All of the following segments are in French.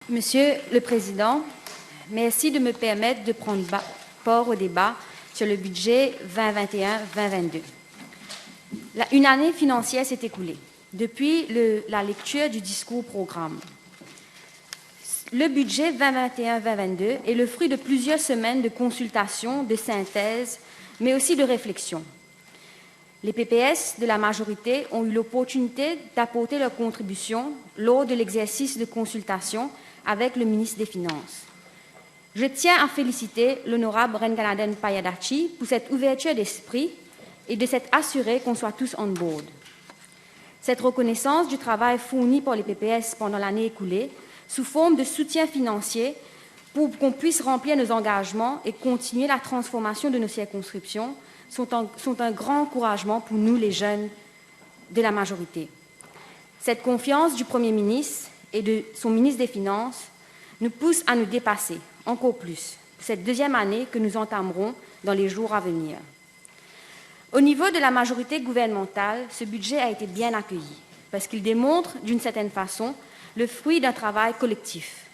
Monsieur le Président, merci de me permettre de prendre part au débat sur le budget 2021-2022. Une année financière s'est écoulée depuis la lecture du discours programme. Le budget 2021-2022 est le fruit de plusieurs semaines de consultation, de synthèse, mais aussi de réflexion. Les PPS de la majorité ont eu l'opportunité d'apporter leur contribution lors de l'exercice de consultation avec le ministre des Finances. Je tiens à féliciter l'honorable Renganathan Payadachi pour cette ouverture d'esprit et de s'être assuré qu'on soit tous on board. Cette reconnaissance du travail fourni par les PPS pendant l'année écoulée sous forme de soutien financier pour qu'on puisse remplir nos engagements et continuer la transformation de nos circonscriptions sont un grand encouragement pour nous, les jeunes de la majorité. Cette confiance du Premier ministre et de son ministre des Finances nous pousse à nous dépasser encore plus cette deuxième année que nous entamerons dans les jours à venir. Au niveau de la majorité gouvernementale, ce budget a été bien accueilli parce qu'il démontre, d'une certaine façon, le fruit d'un travail collectif.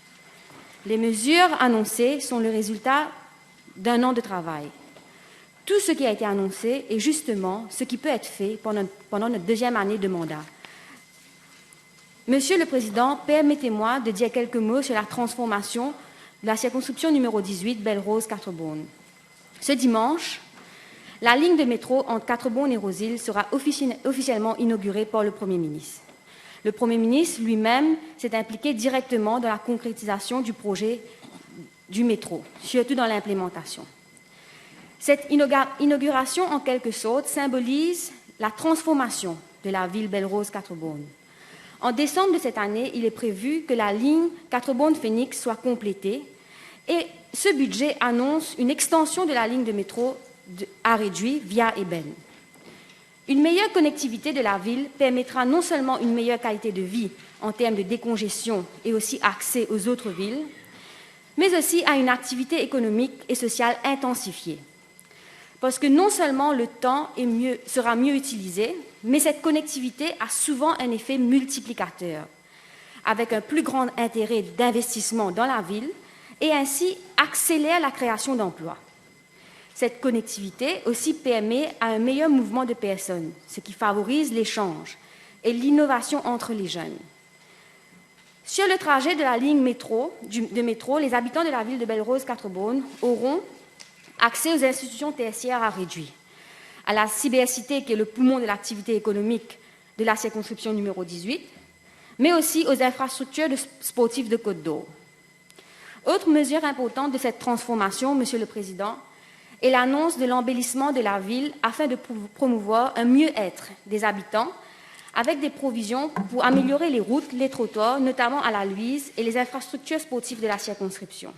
Les mesures annoncées sont le résultat d'un an de travail. Tout ce qui a été annoncé est justement ce qui peut être fait pendant notre deuxième année de mandat. Monsieur le Président, permettez-moi de dire quelques mots sur la transformation de la circonscription numéro 18, Belle-Rose-Quatre-Bornes. Ce dimanche, la ligne de métro entre Quatre-Bornes et Roseville sera officiellement inaugurée par le Premier ministre. Le Premier ministre lui-même s'est impliqué directement dans la concrétisation du projet du métro, surtout dans l'implémentation. Cette inauguration, en quelque sorte, symbolise la transformation de la ville Belle-Rose-Quatre-Bornes. En décembre de cette année, il est prévu que la ligne Quatre-Bornes-Phoenix soit complétée et ce budget annonce une extension de la ligne de métro à réduit via Eben. Une meilleure connectivité de la ville permettra non seulement une meilleure qualité de vie en termes de décongestion et aussi accès aux autres villes, mais aussi à une activité économique et sociale intensifiée. Parce que non seulement le temps sera mieux utilisé, mais cette connectivité a souvent un effet multiplicateur, avec un plus grand intérêt d'investissement dans la ville et ainsi accélère la création d'emplois. Cette connectivité aussi permet un meilleur mouvement de personnes, ce qui favorise l'échange et l'innovation entre les jeunes. Sur le trajet de la ligne de métro, les habitants de la ville de Belle-Rose-Quatre-Bornes auront accès aux institutions tertiaires à réduit, à la cybercité qui est le poumon de l'activité économique de la circonscription numéro 18, mais aussi aux infrastructures sportives de Côte-d'Or. Autre mesure importante de cette transformation, Monsieur le Président, est l'annonce de l'embellissement de la ville afin de promouvoir un mieux-être des habitants avec des provisions pour améliorer les routes, les trottoirs, notamment à la Louise, et les infrastructures sportives de la circonscription.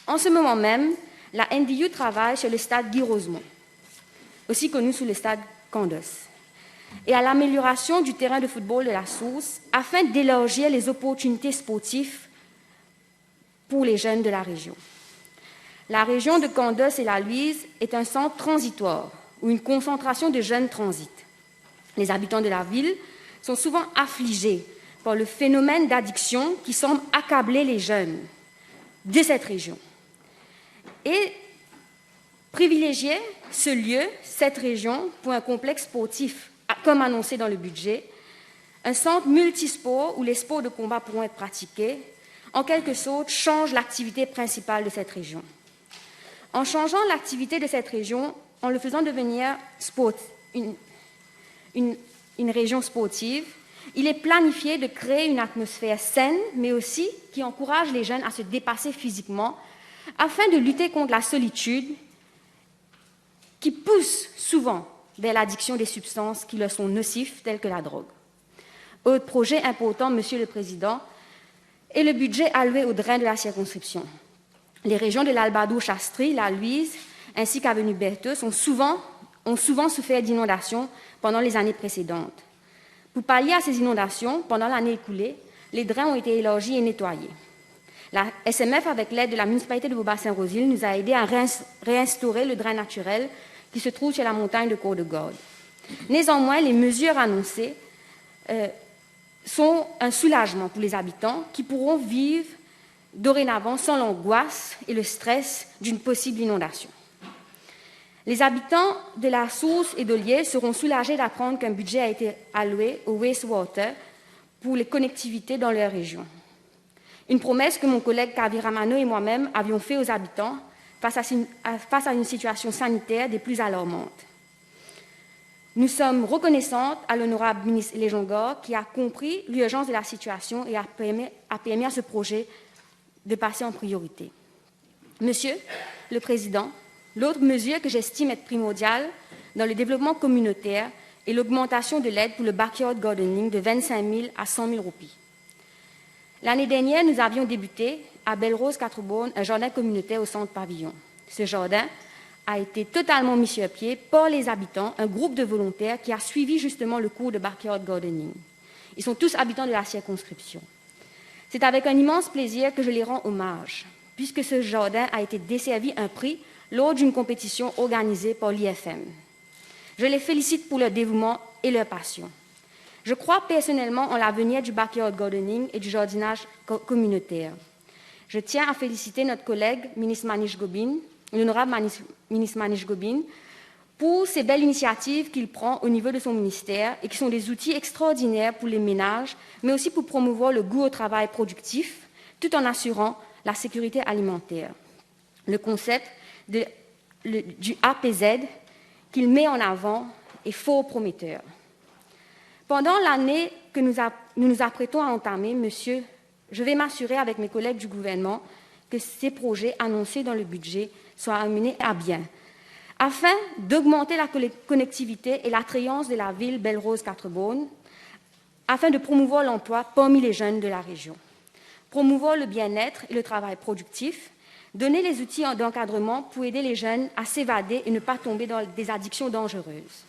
En ce moment même, la NDU travaille sur le stade Guy Rosemont, aussi connu sous le stade Candos, et à l'amélioration du terrain de football de la Source afin d'élargir les opportunités sportives pour les jeunes de la région. La région de Candos et la Louise est un centre transitoire où une concentration de jeunes transite. Les habitants de la ville sont souvent affligés par le phénomène d'addiction qui semble accabler les jeunes de cette région. Et privilégier ce lieu, cette région, pour un complexe sportif, comme annoncé dans le budget, un centre multisport où les sports de combat pourront être pratiqués, en quelque sorte, change l'activité principale de cette région. En changeant l'activité de cette région, en le faisant devenir une région sportive, il est planifié de créer une atmosphère saine, mais aussi qui encourage les jeunes à se dépasser physiquement, afin de lutter contre la solitude qui pousse souvent vers l'addiction des substances qui leur sont nocives, telles que la drogue. Autre projet important, Monsieur le Président, est le budget alloué aux drains de la circonscription. Les régions de l'Albado-Chastry, la Louise, ainsi qu'Avenue Berthet ont souvent souffert d'inondations pendant les années précédentes. Pour pallier à ces inondations, pendant l'année écoulée, les drains ont été élargis et nettoyés. La SMF, avec l'aide de la municipalité de Beaubassin-Roseville, nous a aidés à réinstaurer le drain naturel qui se trouve sur la montagne de Cour-de-Gordes. Néanmoins, les mesures annoncées sont un soulagement pour les habitants qui pourront vivre dorénavant sans l'angoisse et le stress d'une possible inondation. Les habitants de la Source et de Liège seront soulagés d'apprendre qu'un budget a été alloué au wastewater pour les connectivités dans leur région. Une promesse que mon collègue Kaviramano et moi-même avions faite aux habitants face à une situation sanitaire des plus alarmantes. Nous sommes reconnaissantes à l'honorable ministre Lejongor qui a compris l'urgence de la situation et a permis à ce projet de passer en priorité. Monsieur le Président, l'autre mesure que j'estime être primordiale dans le développement communautaire est l'augmentation de l'aide pour le backyard gardening de 25 000 à 100 000 roupies. L'année dernière, nous avions débuté à Belle-Rose-Quatre-Bornes un jardin communautaire au centre pavillon. Ce jardin a été totalement mis sur pied par les habitants, un groupe de volontaires qui a suivi justement le cours de backyard gardening. Ils sont tous habitants de la circonscription. C'est avec un immense plaisir que je les rends hommage, puisque ce jardin a été desservi un prix lors d'une compétition organisée par l'IFM. Je les félicite pour leur dévouement et leur passion. Je crois personnellement en l'avenir du backyard gardening et du jardinage communautaire. Je tiens à féliciter notre collègue, ministre Manish Gobin, l'honorable ministre Manish Gobin, pour ces belles initiatives qu'il prend au niveau de son ministère et qui sont des outils extraordinaires pour les ménages, mais aussi pour promouvoir le goût au travail productif, tout en assurant la sécurité alimentaire. Le concept du APZ qu'il met en avant est fort prometteur. Pendant l'année que nous nous apprêtons à entamer, monsieur, je vais m'assurer avec mes collègues du gouvernement que ces projets annoncés dans le budget soient amenés à bien, afin d'augmenter la connectivité et l'attrayance de la ville Belle-Rose-Quatre-Bornes, afin de promouvoir l'emploi parmi les jeunes de la région, promouvoir le bien-être et le travail productif, donner les outils d'encadrement pour aider les jeunes à s'évader et ne pas tomber dans des addictions dangereuses.